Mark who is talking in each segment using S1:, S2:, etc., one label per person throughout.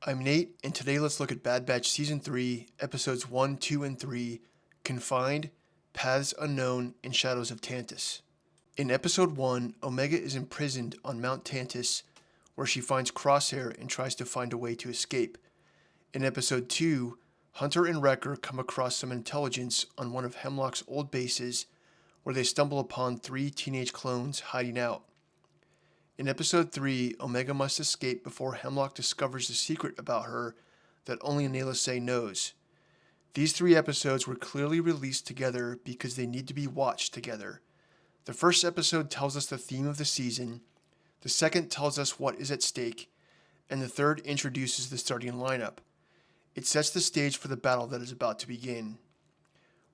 S1: I'm Nate, and today let's look at Bad Batch Season 3, Episodes 1, 2, and 3, Confined, Paths Unknown, and Shadows of Tantiss. In Episode 1, Omega is imprisoned on Mount Tantiss, where she finds Crosshair and tries to find a way to escape. In Episode 2, Hunter and Wrecker come across some intelligence on one of Hemlock's old bases, where they stumble upon 3 teenage clones hiding out. In Episode 3, Omega must escape before Hemlock discovers the secret about her that only Nayla Se knows. These 3 episodes were clearly released together because they need to be watched together. The first episode tells us the theme of the season, the second tells us what is at stake, and the third introduces the starting lineup. It sets the stage for the battle that is about to begin.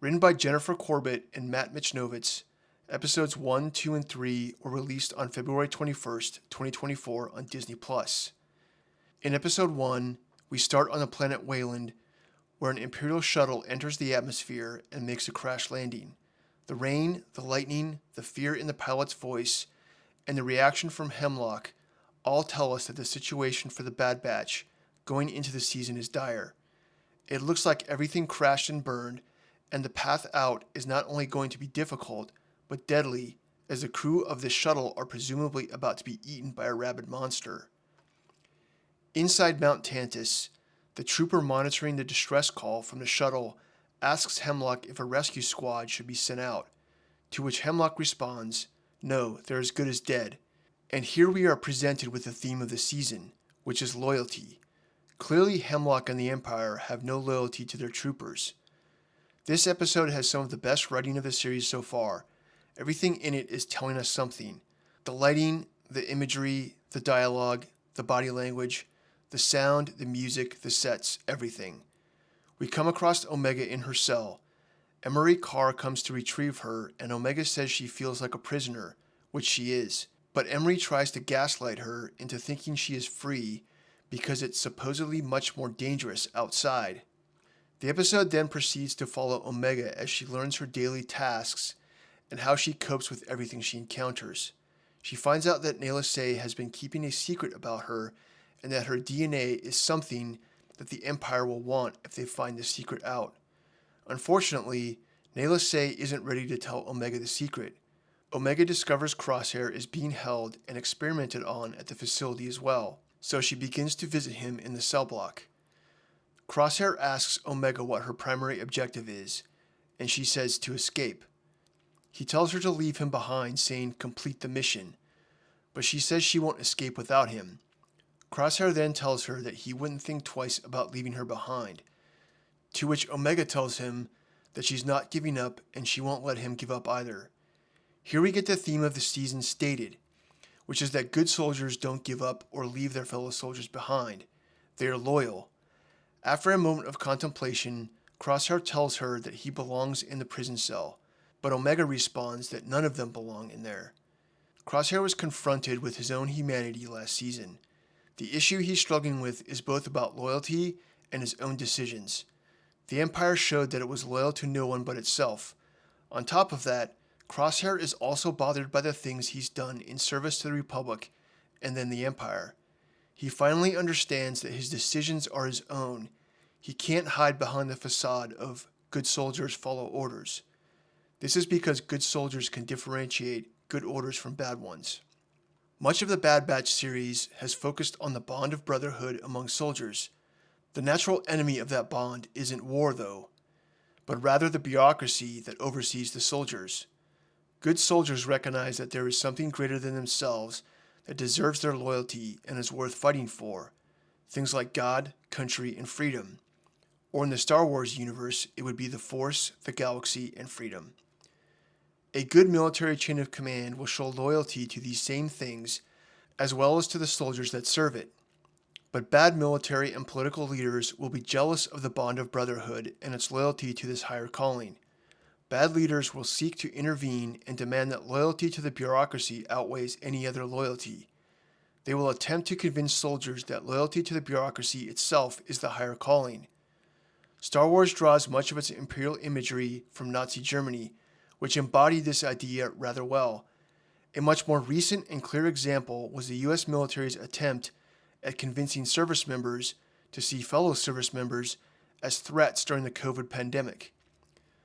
S1: Written by Jennifer Corbett and Matt Michnovitz, Episodes 1, 2, and 3 were released on February 21st, 2024 on Disney+. In Episode 1, we start on the planet Wayland, where an Imperial shuttle enters the atmosphere and makes a crash landing. The rain, the lightning, the fear in the pilot's voice, and the reaction from Hemlock all tell us that the situation for the Bad Batch going into the season is dire. It looks like everything crashed and burned, and the path out is not only going to be difficult, but deadly, as the crew of this shuttle are presumably about to be eaten by a rabid monster. Inside Mount Tantiss, the trooper monitoring the distress call from the shuttle asks Hemlock if a rescue squad should be sent out, to which Hemlock responds, "No, they're as good as dead." And here we are presented with the theme of the season, which is loyalty. Clearly, Hemlock and the Empire have no loyalty to their troopers. This episode has some of the best writing of the series so far. Everything in it is telling us something. The lighting, the imagery, the dialogue, the body language, the sound, the music, the sets, everything. We come across Omega in her cell. Emery Carr comes to retrieve her, and Omega says she feels like a prisoner, which she is. But Emery tries to gaslight her into thinking she is free because it's supposedly much more dangerous outside. The episode then proceeds to follow Omega as she learns her daily tasks and how she copes with everything she encounters. She finds out that Nayla Se has been keeping a secret about her and that her DNA is something that the Empire will want if they find the secret out. Unfortunately, Nayla Se isn't ready to tell Omega the secret. Omega discovers Crosshair is being held and experimented on at the facility as well, so she begins to visit him in the cell block. Crosshair asks Omega what her primary objective is, and she says to escape. He tells her to leave him behind, saying complete the mission, but she says she won't escape without him. Crosshair then tells her that he wouldn't think twice about leaving her behind, to which Omega tells him that she's not giving up and she won't let him give up either. Here we get the theme of the season stated, which is that good soldiers don't give up or leave their fellow soldiers behind. They are loyal. After a moment of contemplation, Crosshair tells her that he belongs in the prison cell, but Omega responds that none of them belong in there. Crosshair was confronted with his own humanity last season. The issue he's struggling with is both about loyalty and his own decisions. The Empire showed that it was loyal to no one but itself. On top of that, Crosshair is also bothered by the things he's done in service to the Republic and then the Empire. He finally understands that his decisions are his own. He can't hide behind the facade of good soldiers follow orders. This is because good soldiers can differentiate good orders from bad ones. Much of the Bad Batch series has focused on the bond of brotherhood among soldiers. The natural enemy of that bond isn't war, though, but rather the bureaucracy that oversees the soldiers. Good soldiers recognize that there is something greater than themselves that deserves their loyalty and is worth fighting for. Things like God, country, and freedom. Or in the Star Wars universe, it would be the Force, the galaxy, and freedom. A good military chain of command will show loyalty to these same things, as well as to the soldiers that serve it. But bad military and political leaders will be jealous of the bond of brotherhood and its loyalty to this higher calling. Bad leaders will seek to intervene and demand that loyalty to the bureaucracy outweighs any other loyalty. They will attempt to convince soldiers that loyalty to the bureaucracy itself is the higher calling. Star Wars draws much of its imperial imagery from Nazi Germany, which embodied this idea rather well. A much more recent and clear example was the U.S. military's attempt at convincing service members to see fellow service members as threats during the COVID pandemic.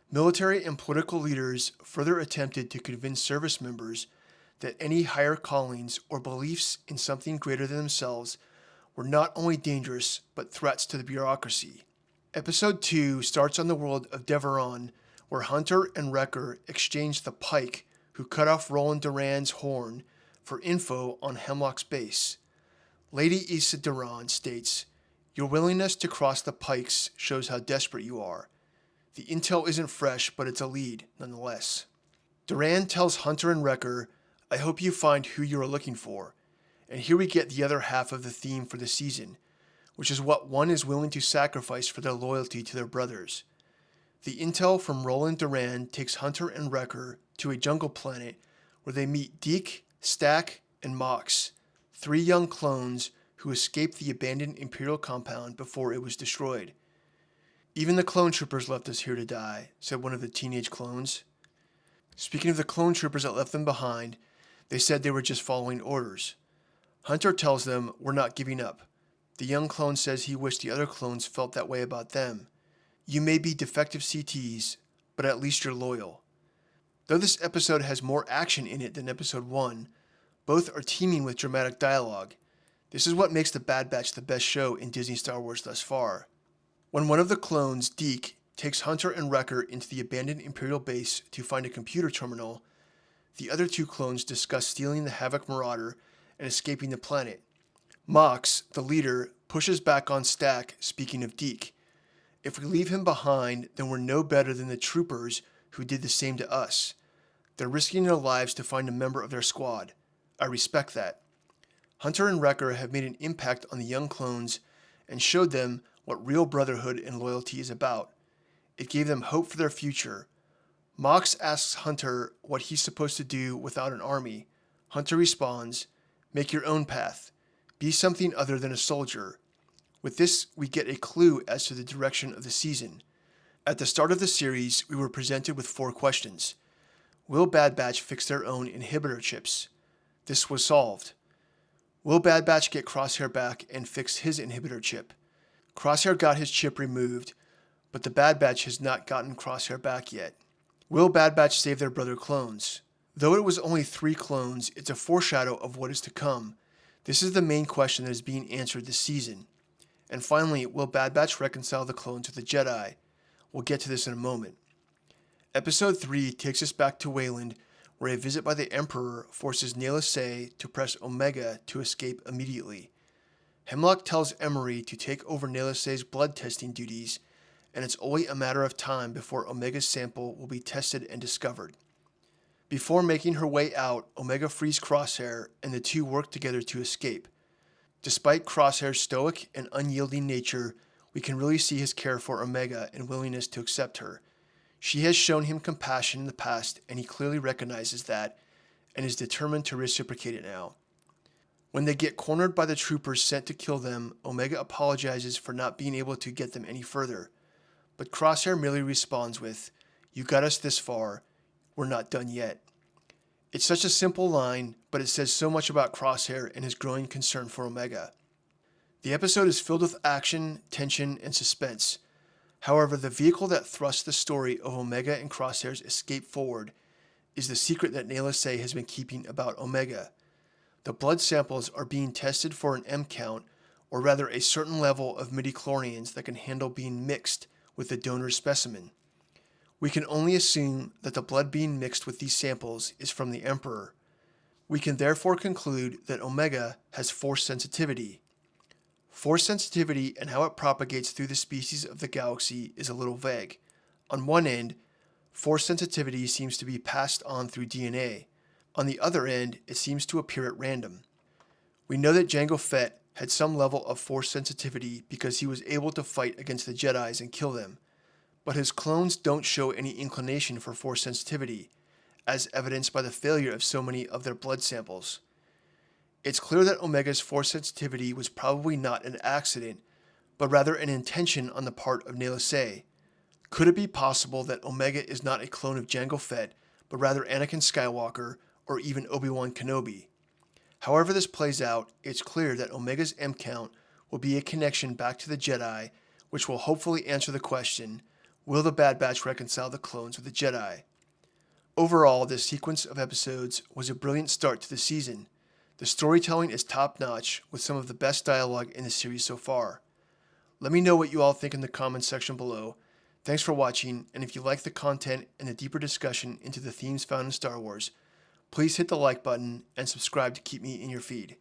S1: Military and political leaders further attempted to convince service members that any higher callings or beliefs in something greater than themselves were not only dangerous but threats to the bureaucracy. Episode 2 starts on the world of Deveron, where Hunter and Wrecker exchange the pike who cut off Roland Duran's horn for info on Hemlock's base. Lady Issa Duran states, "Your willingness to cross the pikes shows how desperate you are. The intel isn't fresh, but it's a lead, nonetheless." Duran tells Hunter and Wrecker, "I hope you find who you are looking for." And here we get the other half of the theme for the season, which is what one is willing to sacrifice for their loyalty to their brothers. The intel from Roland Duran takes Hunter and Wrecker to a jungle planet where they meet Deke, Stack, and Mox, 3 young clones who escaped the abandoned Imperial compound before it was destroyed. "Even the clone troopers left us here to die," said one of the teenage clones. Speaking of the clone troopers that left them behind, they said they were just following orders. Hunter tells them, "We're not giving up." The young clone says he wished the other clones felt that way about them. "You may be defective CTs, but at least you're loyal." Though this episode has more action in it than episode 1, both are teeming with dramatic dialogue. This is what makes The Bad Batch the best show in Disney Star Wars thus far. When one of the clones, Deke, takes Hunter and Wrecker into the abandoned Imperial base to find a computer terminal, the other 2 clones discuss stealing the Havoc Marauder and escaping the planet. Mox, the leader, pushes back on Stack, speaking of Deke. "If we leave him behind, then we're no better than the troopers who did the same to us. They're risking their lives to find a member of their squad. I respect that." Hunter and Wrecker have made an impact on the young clones and showed them what real brotherhood and loyalty is about. It gave them hope for their future. Mox asks Hunter what he's supposed to do without an army. Hunter responds, "Make your own path. Be something other than a soldier." With this, we get a clue as to the direction of the season. At the start of the series, we were presented with 4 questions. Will Bad Batch fix their own inhibitor chips? This was solved. Will Bad Batch get Crosshair back and fix his inhibitor chip? Crosshair got his chip removed, but the Bad Batch has not gotten Crosshair back yet. Will Bad Batch save their brother clones? Though it was only 3 clones, it's a foreshadow of what is to come. This is the main question that is being answered this season. And finally, will Bad Batch reconcile the clones with the Jedi? We'll get to this in a moment. Episode 3 takes us back to Wayland, where a visit by the Emperor forces Nayla Se to press Omega to escape immediately. Hemlock tells Emery to take over Nayla Se's blood testing duties, and it's only a matter of time before Omega's sample will be tested and discovered. Before making her way out, Omega frees Crosshair, and the 2 work together to escape. Despite Crosshair's stoic and unyielding nature, we can really see his care for Omega and willingness to accept her. She has shown him compassion in the past, and he clearly recognizes that and is determined to reciprocate it now. When they get cornered by the troopers sent to kill them, Omega apologizes for not being able to get them any further. But Crosshair merely responds with, "You got us this far, we're not done yet." It's such a simple line, but it says so much about Crosshair and his growing concern for Omega. The episode is filled with action, tension, and suspense. However, the vehicle that thrusts the story of Omega and Crosshair's escape forward is the secret that Nayla Se has been keeping about Omega. The blood samples are being tested for an M count, or rather a certain level of midichlorians that can handle being mixed with the donor's specimen. We can only assume that the blood being mixed with these samples is from the Emperor. We can therefore conclude that Omega has force sensitivity. Force sensitivity and how it propagates through the species of the galaxy is a little vague. On one end, force sensitivity seems to be passed on through DNA. On the other end, it seems to appear at random. We know that Jango Fett had some level of force sensitivity because he was able to fight against the Jedis and kill them, but his clones don't show any inclination for force sensitivity, as evidenced by the failure of so many of their blood samples. It's clear that Omega's force sensitivity was probably not an accident, but rather an intention on the part of Nayla Se. Could it be possible that Omega is not a clone of Jango Fett, but rather Anakin Skywalker or even Obi-Wan Kenobi? However this plays out, it's clear that Omega's M count will be a connection back to the Jedi, which will hopefully answer the question, will the Bad Batch reconcile the clones with the Jedi? Overall, this sequence of episodes was a brilliant start to the season. The storytelling is top-notch, with some of the best dialogue in the series so far. Let me know what you all think in the comments section below. Thanks for watching, and if you like the content and the deeper discussion into the themes found in Star Wars, please hit the like button and subscribe to keep me in your feed.